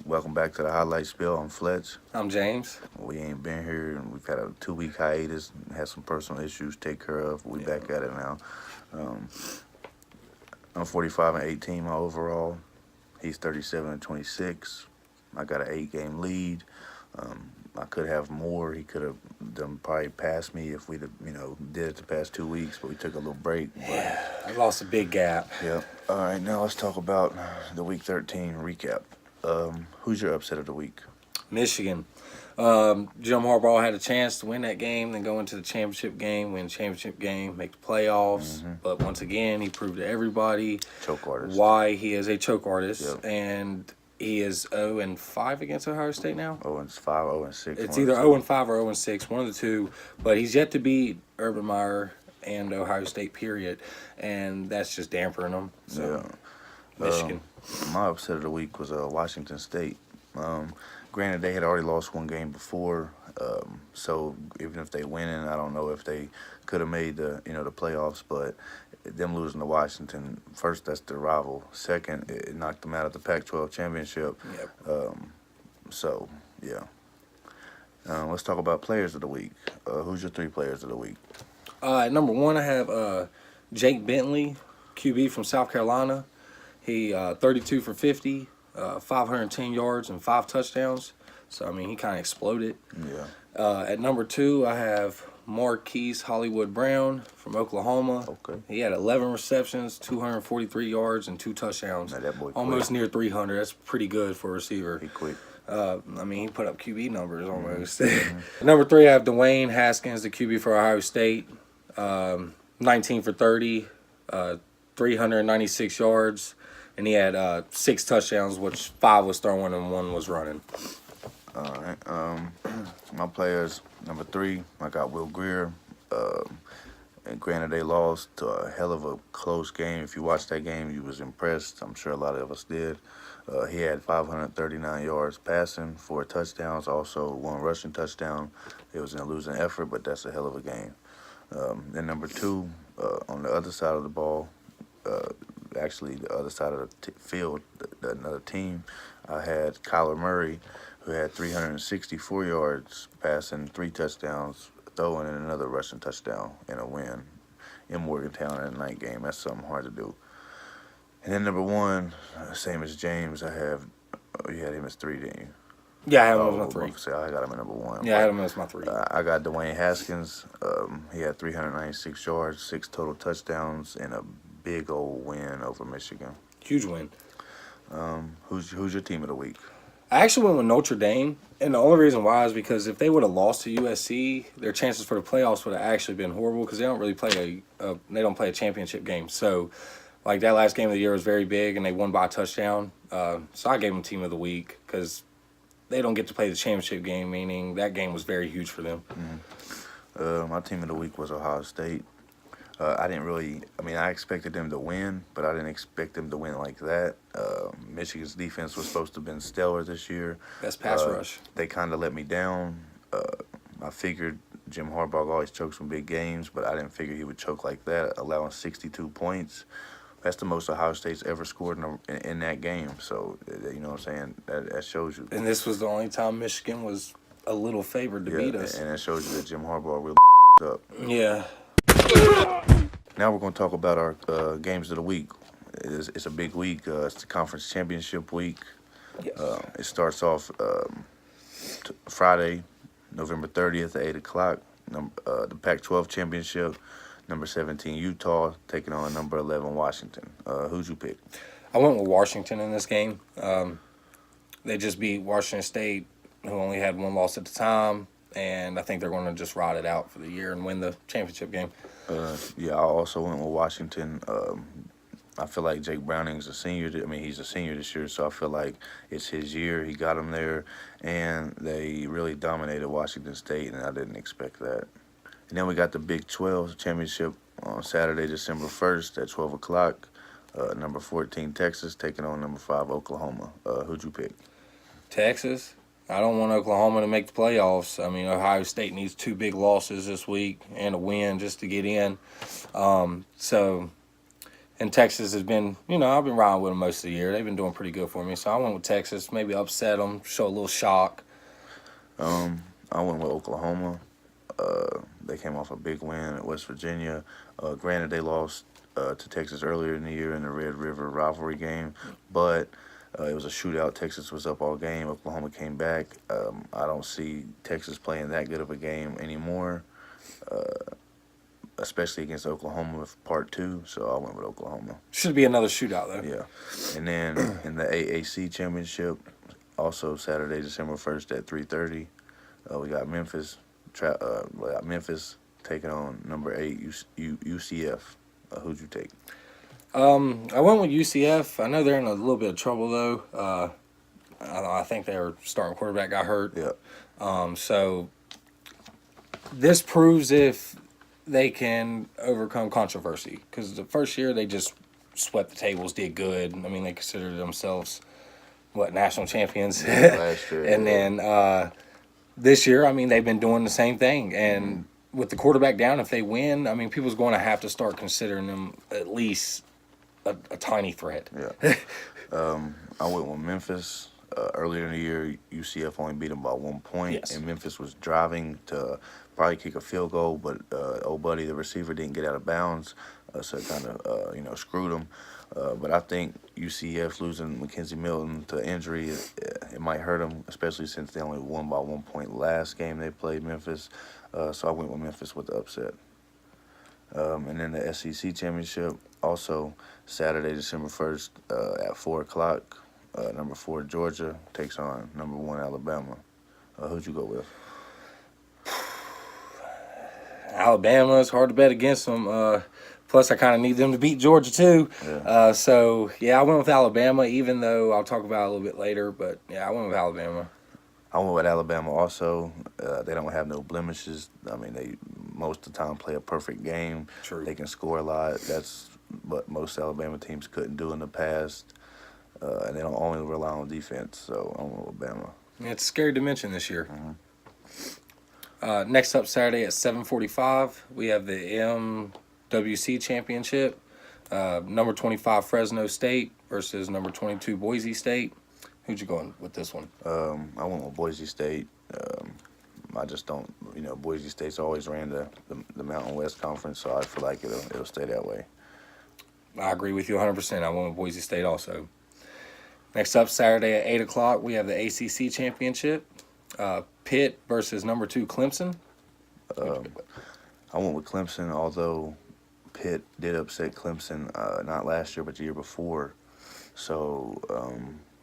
Welcome back to the Highlight Spiel. I'm Fletch. I'm James. We ain't been here, and we've had a 2-week hiatus. Had some personal issues to take care of. We back at it now. I'm 45-18 my overall. He's 37-26. I got an 8-game lead. I could have more. He could have done probably passed me if we'd did it the past 2 weeks, but we took a little break. Yeah, I lost a big gap. Yep. All right, now let's talk about the Week 13 recap. Who's your upset of the week? Michigan. Jim Harbaugh had a chance to win that game, then go into the championship game, win the championship game, make the playoffs. Mm-hmm. But once again, he proved to everybody Choke artist. why he is a choke artist. Yep. And he is 0-5 against Ohio State now. 0-5, 0-6. It's either 0-5 or 0-6, one of the two. But he's yet to beat Urban Meyer and Ohio State, period. And that's just dampering him. So, yeah. Michigan. My upset of the week was Washington State. Granted, they had already lost one game before, so even if they win, I don't know if they could have made the playoffs. But them losing to Washington, first, that's their rival. Second, it knocked them out of the Pac-12 championship. Yep. So yeah. Let's talk about players of the week. Who's your 3 players of the week? At number 1, I have Jake Bentley, QB from South Carolina. He 32 for 50, 510 yards and 5 touchdowns. So, I mean, he kind of exploded. Yeah. At number 2, I have Marquise Hollywood Brown from Oklahoma. Okay. He had 11 receptions, 243 yards, and 2 touchdowns. Now that boy almost quick. near 300. That's pretty good for a receiver. He quick. I mean, he put up QB numbers almost. Number 3, I have Dwayne Haskins, the QB for Ohio State. 19 for 30, 396 yards. And he had 6 touchdowns, which 5 was throwing and 1 was running. All right. My players, number 3, I got Will Greer. And granted, they lost to a hell of a close game. If you watched that game, you was impressed. I'm sure a lot of us did. He had 539 yards passing, 4 touchdowns, also 1 rushing touchdown. It was in a losing effort, but that's a hell of a game. Then number 2, on the other side of the ball, actually the other side of the field, another team, I had Kyler Murray, who had 364 yards passing, 3 touchdowns, throwing, and another rushing touchdown in a win in Morgantown in a night game. That's something hard to do. And then number 1, same as James, I have, you had him as 3, didn't you? Yeah, I had him as my 3. I got him at number 1. Yeah, I had him as my 3. I got Dwayne Haskins. He had 396 yards, 6 total touchdowns, and a big old win over Michigan. Huge win. Who's your team of the week? I actually went with Notre Dame, and the only reason why is because if they would have lost to USC, their chances for the playoffs would have actually been horrible because they don't really play a championship game. So, like that last game of the year was very big, and they won by a touchdown. So I gave them team of the week because they don't get to play the championship game, meaning that game was very huge for them. My team of the week was Ohio State. I expected them to win, but I didn't expect them to win like that. Michigan's defense was supposed to have been stellar this year. Best pass rush. They kind of let me down. I figured Jim Harbaugh always chokes in big games, but I didn't figure he would choke like that, allowing 62 points. That's the most Ohio State's ever scored in that game. So, you know what I'm saying? That shows you. And this was the only time Michigan was a little favored to beat us. And that shows you that Jim Harbaugh really up. Yeah. Now we're going to talk about our games of the week. It's a big week. It's the conference championship week. Yes. It starts off Friday, November 30th at 8 o'clock. The Pac-12 championship. Number 17, Utah, taking on number 11, Washington. Who'd you pick? I went with Washington in this game. They just beat Washington State, who only had 1 loss at the time, and I think they're going to just ride it out for the year and win the championship game. I also went with Washington. I feel like Jake Browning's a senior. He's a senior this year, so I feel like it's his year. He got him there, and they really dominated Washington State, and I didn't expect that. And then we got the Big 12 championship on Saturday, December 1st at 12 o'clock. Number 14, Texas, taking on number 5, Oklahoma. Who'd you pick? Texas. I don't want Oklahoma to make the playoffs. I mean, Ohio State needs 2 big losses this week and a win just to get in. So And Texas has been, I've been riding with them most of the year. They've been doing pretty good for me. So I went with Texas, maybe upset them, show a little shock. I went with Oklahoma. They came off a big win at West Virginia. Granted, they lost to Texas earlier in the year in the Red River rivalry game, but it was a shootout. Texas was up all game. Oklahoma came back. I don't see Texas playing that good of a game anymore, especially against Oklahoma with part two. So I went with Oklahoma. Should be another shootout, though. Yeah. And then in the AAC championship, also Saturday, December 1st at 3:30, we got Memphis. We got Memphis taking on number 8 UCF. Who'd you take? I went with UCF. I know they're in a little bit of trouble, though. I think their starting quarterback got hurt. Yeah. So this proves if they can overcome controversy. Because the first year they just swept the tables, did good. I mean, they considered themselves, national champions. Last year. And then this year, I mean, they've been doing the same thing. And with the quarterback down, if they win, I mean, people's going to have to start considering them at least a tiny threat. Yeah. I went with Memphis. Earlier in the year, UCF only beat them by 1 point, Yes. and Memphis was driving to probably kick a field goal, but old buddy, the receiver, didn't get out of bounds, so it kind of screwed them. But I think UCF losing Mackenzie Milton to injury, it might hurt them, especially since they only won by 1 point last game they played Memphis. So I went with Memphis with the upset. And then the SEC championship, also Saturday, December 1st at 4 o'clock. Number 4 Georgia takes on number 1 Alabama. Who'd you go with? Alabama, it's hard to bet against them. Plus, I kind of need them to beat Georgia, too. Yeah. So, I went with Alabama, even though I'll talk about it a little bit later. But, I went with Alabama. I went with Alabama also. They don't have no blemishes. I mean, they most of the time play a perfect game. True. They can score a lot. That's what most Alabama teams couldn't do in the past. And they don't only rely on defense. So I went with Alabama. It's scary to mention this year. Next up, Saturday at 7:45, we have the MWC Championship. Number 25 Fresno State versus number 22 Boise State. Who'd you go with this one? I went with Boise State. I just don't, Boise State's always ran the Mountain West Conference, so I feel like it'll stay that way. I agree with you 100%. I went with Boise State also. Next up, Saturday at 8 o'clock, we have the ACC Championship. Pitt versus number 2 Clemson. I went with Clemson, although Pitt did upset Clemson not last year but the year before. So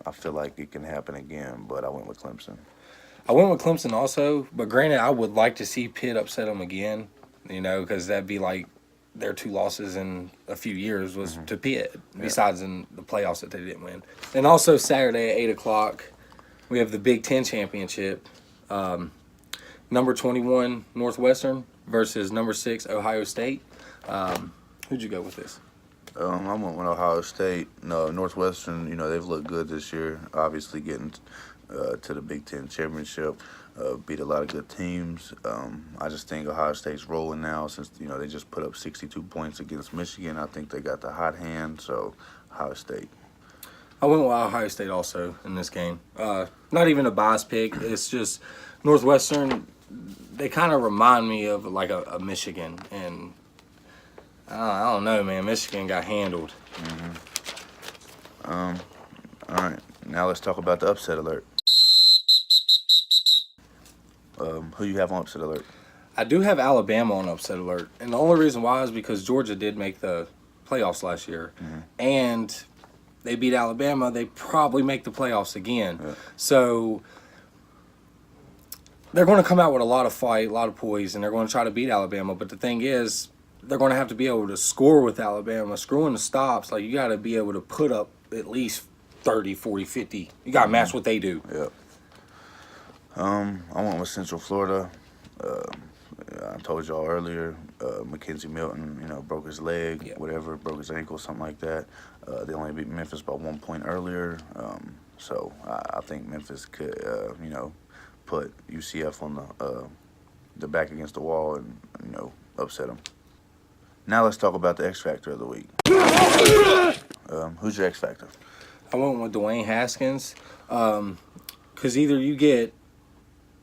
I feel like it can happen again, but I went with Clemson. I went with Clemson also, but granted, I would like to see Pitt upset them again, because that'd be like their 2 losses in a few years was to Pitt, besides in the playoffs that they didn't win. And also Saturday at 8 o'clock, we have the Big Ten Championship. Number 21 Northwestern versus number 6 Ohio State. Who'd you go with this? I went with Ohio State. No, Northwestern, they've looked good this year, obviously getting to the Big Ten Championship. Beat a lot of good teams. I just think Ohio State's rolling now since, they just put up 62 points against Michigan. I think they got the hot hand, so Ohio State. I went with Ohio State also in this game. Not even a bias pick. It's just Northwestern, they kind of remind me of like a Michigan. And I don't know, man. Michigan got handled. All right, now let's talk about the upset alert. Who you have on upset alert? I do have Alabama on upset alert. And the only reason why is because Georgia did make the playoffs last year. And they beat Alabama, they probably make the playoffs again. Yeah. So they're going to come out with a lot of fight, a lot of poise, and they're going to try to beat Alabama. But the thing is, they're going to have to be able to score with Alabama. Screwing the stops, like, you got to be able to put up at least 30, 40, 50. You got to match what they do. Yep. I went with Central Florida. I told y'all earlier, Mackenzie Milton, broke his leg, whatever, broke his ankle, something like that. They only beat Memphis by 1 point earlier. So I think Memphis could, put UCF on the back against the wall and, upset them. Now let's talk about the X Factor of the week. Who's your X Factor? I went with Dwayne Haskins, because either you get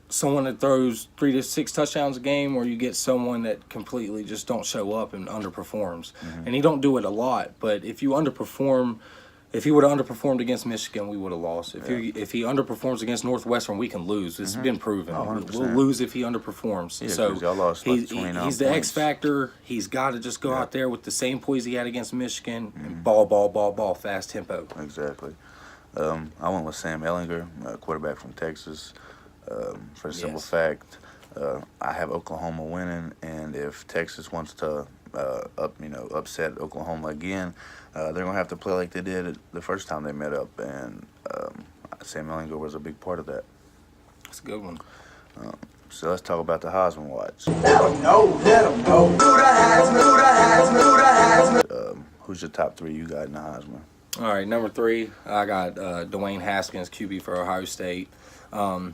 someone that throws 3 to 6 touchdowns a game, or you get someone that completely just don't show up and underperforms. And he don't do it a lot, but if you underperform, if he would have underperformed against Michigan, we would have lost. If he underperforms against Northwestern, we can lose. It's been proven. We'll lose if he underperforms. Yeah, so 'cause y'all lost like 29 he's the points. X factor. He's got to just go out there with the same poise he had against Michigan and ball, fast tempo. Exactly. I went with Sam Ehlinger, quarterback from Texas. For the simple fact, I have Oklahoma winning, and if Texas wants to upset Oklahoma again, they're gonna have to play like they did the first time they met up, and Sam Ehlinger was a big part of that. That's a good one. So let's talk about the Heisman watch. Let 'em know, let 'em know. Who the Heisman, who the Heisman, who the Heisman. Who's your top 3 you got in the Heisman? All right, number 3, I got Dwayne Haskins, QB for Ohio State. I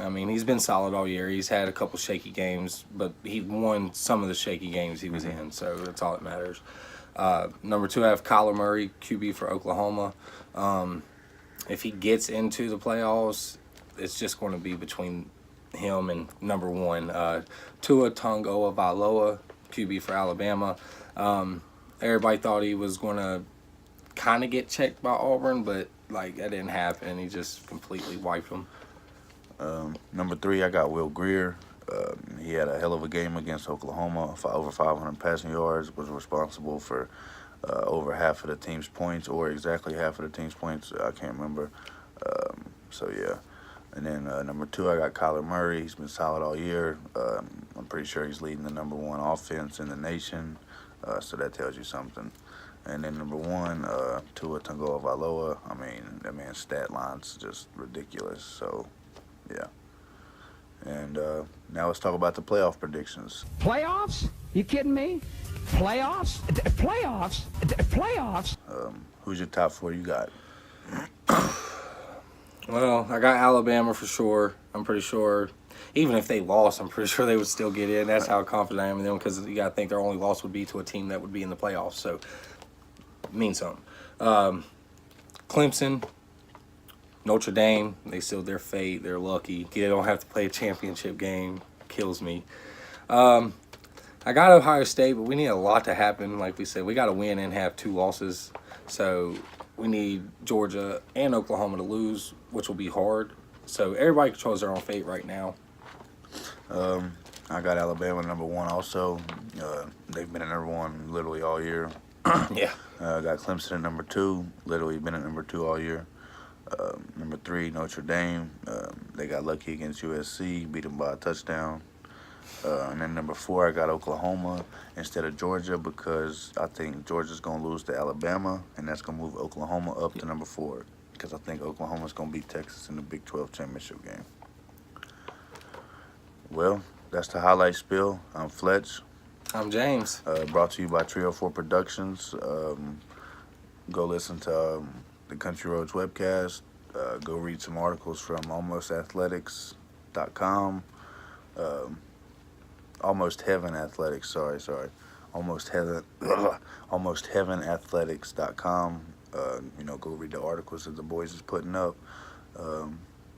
mean, he's been solid all year. He's had a couple shaky games, but he won some of the shaky games he was in, so that's all that matters. Number 2, I have Kyler Murray, QB for Oklahoma. If he gets into the playoffs, it's just going to be between him and number 1, Tua Tagovailoa, QB for Alabama. Everybody thought he was going to kind of get checked by Auburn, but like that didn't happen. He just completely wiped them. Number 3, I got Will Grier. He had a hell of a game against Oklahoma, over 500 passing yards, was responsible for over half of the team's points, or exactly half of the team's points. I can't remember. So, yeah. And then number 2, I got Kyler Murray. He's been solid all year. I'm pretty sure he's leading the number 1 offense in the nation, so that tells you something. And then number 1, Tua Tagovailoa. I mean, that man's stat line's just ridiculous, so... yeah. And now let's talk about the playoff predictions. Playoffs? You kidding me? Playoffs? Playoffs? Playoffs? Who's your top 4 you got? Well, I got Alabama for sure. I'm pretty sure. Even if they lost, I'm pretty sure they would still get in. That's how confident I am in them, because you got to think their only loss would be to a team that would be in the playoffs. So, it means something. Clemson, Notre Dame, they sealed their fate. They're lucky. They don't have to play a championship game. Kills me. I got Ohio State, but we need a lot to happen. Like we said, we got to win and have 2 losses. So we need Georgia and Oklahoma to lose, which will be hard. So everybody controls their own fate right now. I got Alabama number 1 also. They've been at number 1 literally all year. Yeah. I got Clemson at number 2. Literally been at number 2 all year. Number 3, Notre Dame. They got lucky against USC, beat them by a touchdown. And then number 4, I got Oklahoma instead of Georgia, because I think Georgia's going to lose to Alabama, and that's going to move Oklahoma up to number 4, because I think Oklahoma's going to beat Texas in the Big 12 championship game. Well, that's the highlight spiel. I'm Fletch. I'm James. Brought to you by Trio 4 Productions. Go listen to the Country Roads webcast. Go read some articles from almostathletics.com. Almost Heaven Athletics, sorry. almostheavenathletics.com. Go read the articles that the boys is putting up. All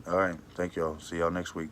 right, thank y'all. See y'all next week.